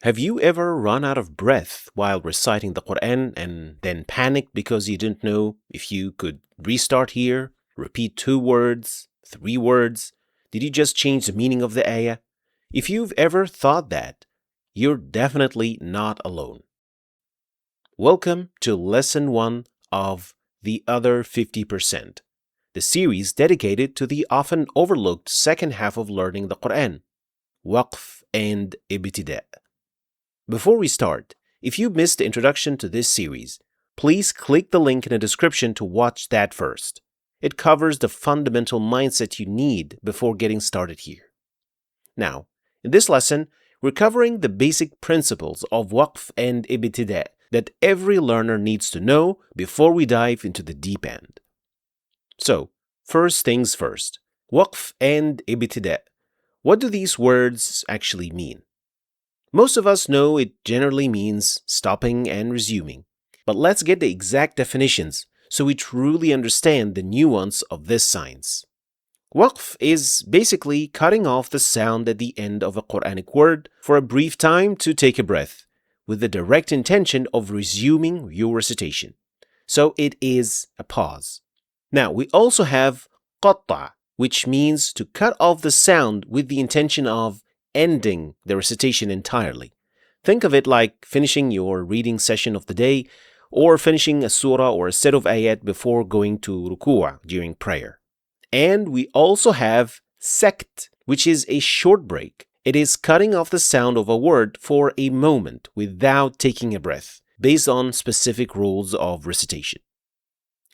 Have you ever run out of breath while reciting the Quran and then panicked because you didn't know if you could restart here, repeat 2 words, 3 words? Did you just change the meaning of the ayah? If you've ever thought that, you're definitely not alone. Welcome to Lesson 1 of The Other 50%, the series dedicated to the often overlooked second half of learning the Quran, Waqf and Ibtidaa. Before we start, if you missed the introduction to this series, please click the link in the description to watch that first. It covers the fundamental mindset you need before getting started here. Now, in this lesson, we're covering the basic principles of Waqf and Ibtidaa that every learner needs to know before we dive into the deep end. So, first things first, Waqf and Ibtidaa. What do these words actually mean? Most of us know it generally means stopping and resuming, but let's get the exact definitions so we truly understand the nuance of this science. Waqf is basically cutting off the sound at the end of a Quranic word for a brief time to take a breath, with the direct intention of resuming your recitation. So it is a pause. Now, we also have qatta, which means to cut off the sound with the intention of ending the recitation entirely. Think of it like finishing your reading session of the day or finishing a surah or a set of ayat before going to ruku' during prayer. And we also have Sakt, which is a short break. It is cutting off the sound of a word for a moment without taking a breath, based on specific rules of recitation.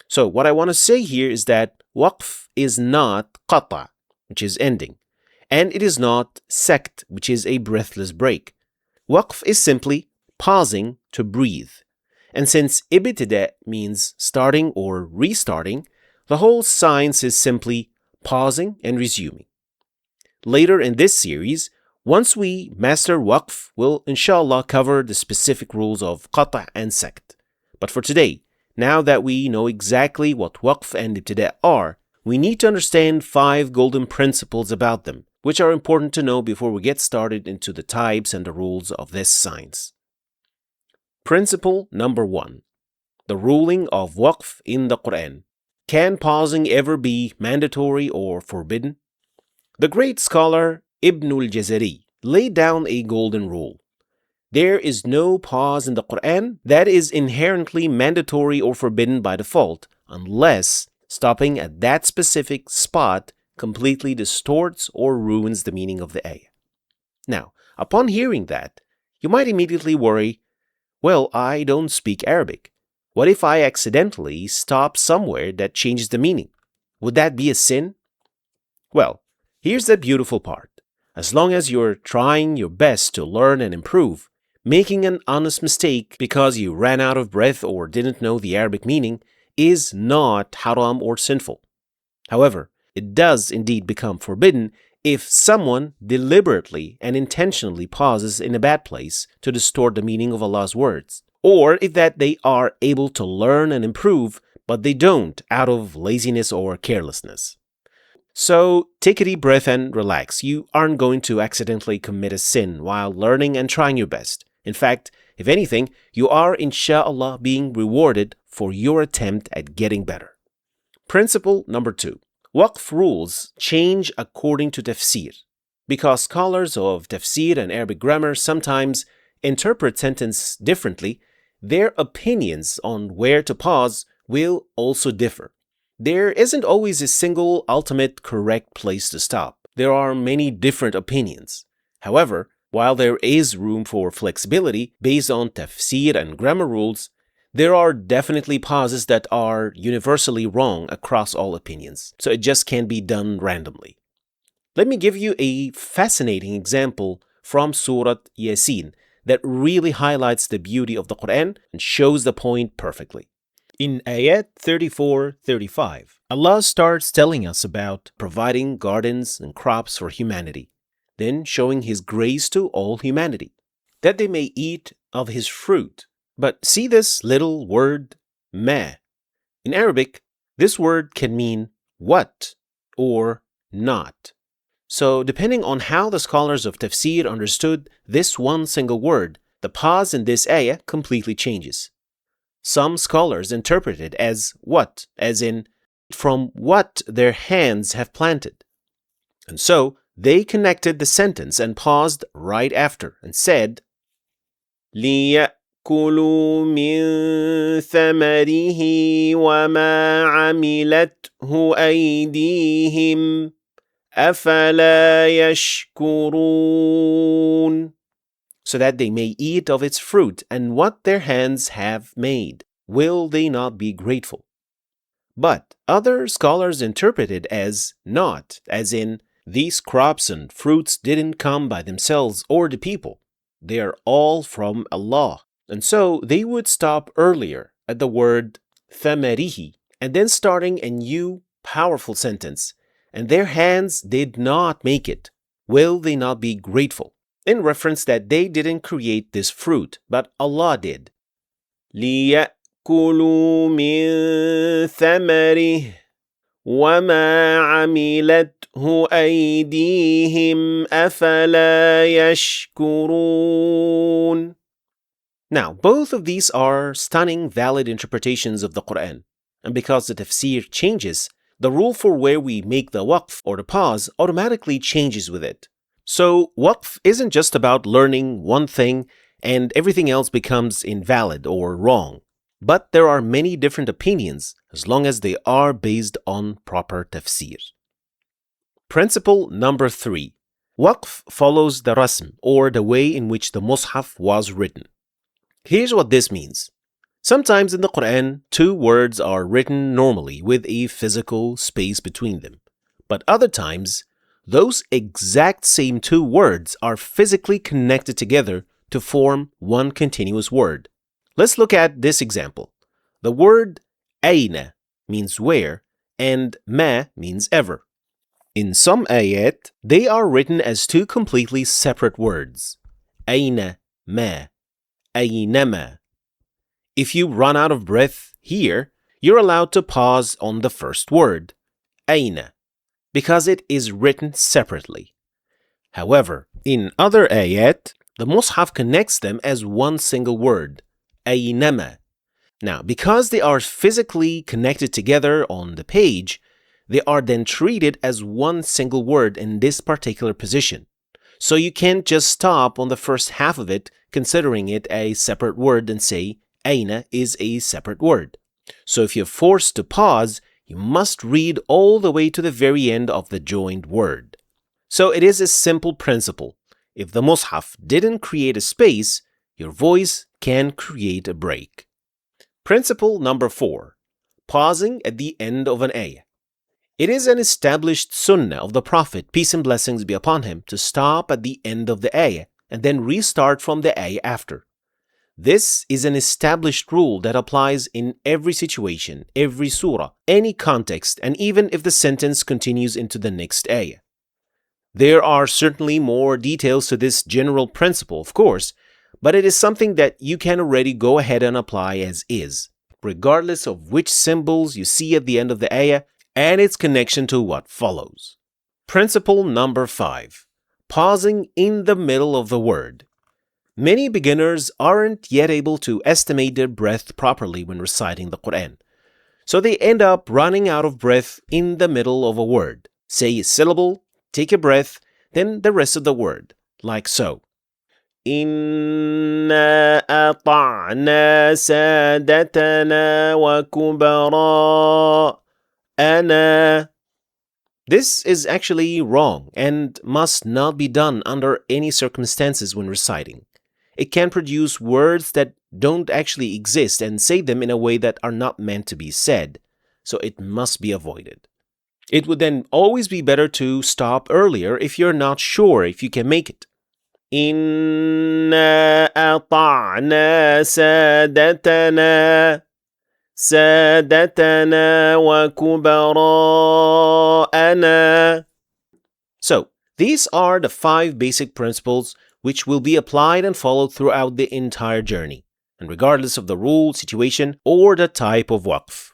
So what I want to say here is that Waqf is not qata, which is ending, and it is not Sakt, which is a breathless break. Waqf is simply pausing to breathe. And since Ibtidaa means starting or restarting, the whole science is simply pausing and resuming. Later in this series, once we master Waqf, we'll inshallah cover the specific rules of qata' and Sakt. But for today, now that we know exactly what Waqf and Ibtidaa are, we need to understand 5 golden principles about them, which are important to know before we get started into the types and the rules of this science. Principle number 1. The ruling of Waqf in the Quran. Can pausing ever be mandatory or forbidden? The great scholar Ibn al-Jazari laid down a golden rule. There is no pause in the Quran that is inherently mandatory or forbidden by default, unless stopping at that specific spot completely distorts or ruins the meaning of the ayah. Now, upon hearing that, you might immediately worry, well, I don't speak Arabic. What if I accidentally stop somewhere that changes the meaning? Would that be a sin? Well, here's the beautiful part. As long as you're trying your best to learn and improve, making an honest mistake because you ran out of breath or didn't know the Arabic meaning is not haram or sinful. However, it does indeed become forbidden if someone deliberately and intentionally pauses in a bad place to distort the meaning of Allah's words, or if that they are able to learn and improve, but they don't out of laziness or carelessness. So take a deep breath and relax. You aren't going to accidentally commit a sin while learning and trying your best. In fact, if anything, you are inshallah being rewarded for your attempt at getting better. Principle number 2. Waqf rules change according to Tafsir. Because scholars of Tafsir and Arabic grammar sometimes interpret sentence differently, their opinions on where to pause will also differ. There isn't always a single ultimate correct place to stop. There are many different opinions. However, while there is room for flexibility based on tafsir and grammar rules, there are definitely pauses that are universally wrong across all opinions, so it just can't be done randomly. Let me give you a fascinating example from Surah Yasin that really highlights the beauty of the Quran and shows the point perfectly. In ayat 34-35, Allah starts telling us about providing gardens and crops for humanity, then showing His grace to all humanity, that they may eat of His fruit. But see this little word, ma. In Arabic, this word can mean what or not. So, depending on how the scholars of Tafsir understood this one single word, the pause in this ayah completely changes. Some scholars interpret it as what, as in, from what their hands have planted. And so, they connected the sentence and paused right after and said, لِيَأْكُلُوا مِن ثَمَرِهِ وَمَا عَمِلَتْهُ أَيْدِيهِمْ أَفَلَا يَشْكُرُونَ, so that they may eat of its fruit and what their hands have made. Will they not be grateful? But other scholars interpret it as not, as in, these crops and fruits didn't come by themselves or the people. They are all from Allah. And so they would stop earlier at the word ثَمَرِهِ and then starting a new powerful sentence. And their hands did not make it. Will they not be grateful? In reference that they didn't create this fruit, but Allah did. لِيَأْكُلُوا مِن ثَمَرِهِ وَمَا عَمِلَتْهُ أَيْدِيهِمْ أَفَلَا يَشْكُرُونَ. Now, both of these are stunning, valid interpretations of the Quran. And because the tafsir changes, the rule for where we make the waqf or the pause automatically changes with it. So, waqf isn't just about learning one thing and everything else becomes invalid or wrong. But there are many different opinions as long as they are based on proper tafsir. Principle number 3. Waqf follows the rasm or the way in which the Mushaf was written. Here's what this means. Sometimes in the Quran, 2 words are written normally with a physical space between them. But other times, those exact same 2 words are physically connected together to form one continuous word. Let's look at this example. The word ayna means where and ma means ever. In some ayat, they are written as 2 completely separate words. Ayna ma, aynama. If you run out of breath here, you're allowed to pause on the first word, ayna, because it is written separately. However, in other ayat, the Mushaf connects them as one single word, aynama. Now, because they are physically connected together on the page, they are then treated as one single word in this particular position. So you can't just stop on the first half of it, considering it a separate word and say, Aina is a separate word. So if you're forced to pause, you must read all the way to the very end of the joined word. So it is a simple principle. If the Mushaf didn't create a space, your voice can create a break. Principle number 4. Pausing at the end of an ayah. It is an established sunnah of the Prophet, peace and blessings be upon him, to stop at the end of the ayah and then restart from the ayah after. This is an established rule that applies in every situation, every surah, any context, and even if the sentence continues into the next ayah. There are certainly more details to this general principle, of course, but it is something that you can already go ahead and apply as is, regardless of which symbols you see at the end of the ayah and its connection to what follows. Principle number 5. Pausing in the middle of the word. Many beginners aren't yet able to estimate their breath properly when reciting the Quran. So they end up running out of breath in the middle of a word. Say a syllable, take a breath, then the rest of the word, like so. إِنَّا أَطَعْنَا سَادَتَنَا وَكُبَرَاءَنَا. This is actually wrong and must not be done under any circumstances when reciting. It can produce words that don't actually exist and say them in a way that are not meant to be said, so it must be avoided. It would then always be better to stop earlier if you're not sure if you can make it. إِنَّا أَطَعْنَا سَادَتَنَا وَكُبَرَاءَنَا. So, these are the 5 basic principles which will be applied and followed throughout the entire journey, and regardless of the rule, situation, or the type of waqf.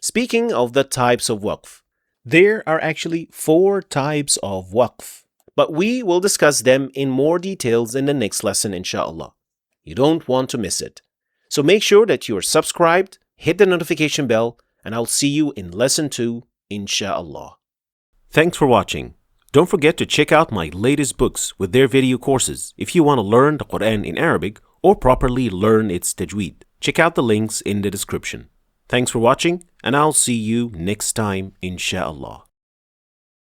Speaking of the types of waqf, There are actually 4 types of waqf, but we will discuss them in more details in the next lesson, inshallah. You don't want to miss it. So make sure that you are subscribed, hit the notification bell, and I'll see you in lesson 2, inshallah. Thanks for watching. Don't forget to check out my latest books with their video courses if you want to learn the Quran in Arabic or properly learn its Tajweed. Check out the links in the description. Thanks for watching, and I'll see you next time, inshallah.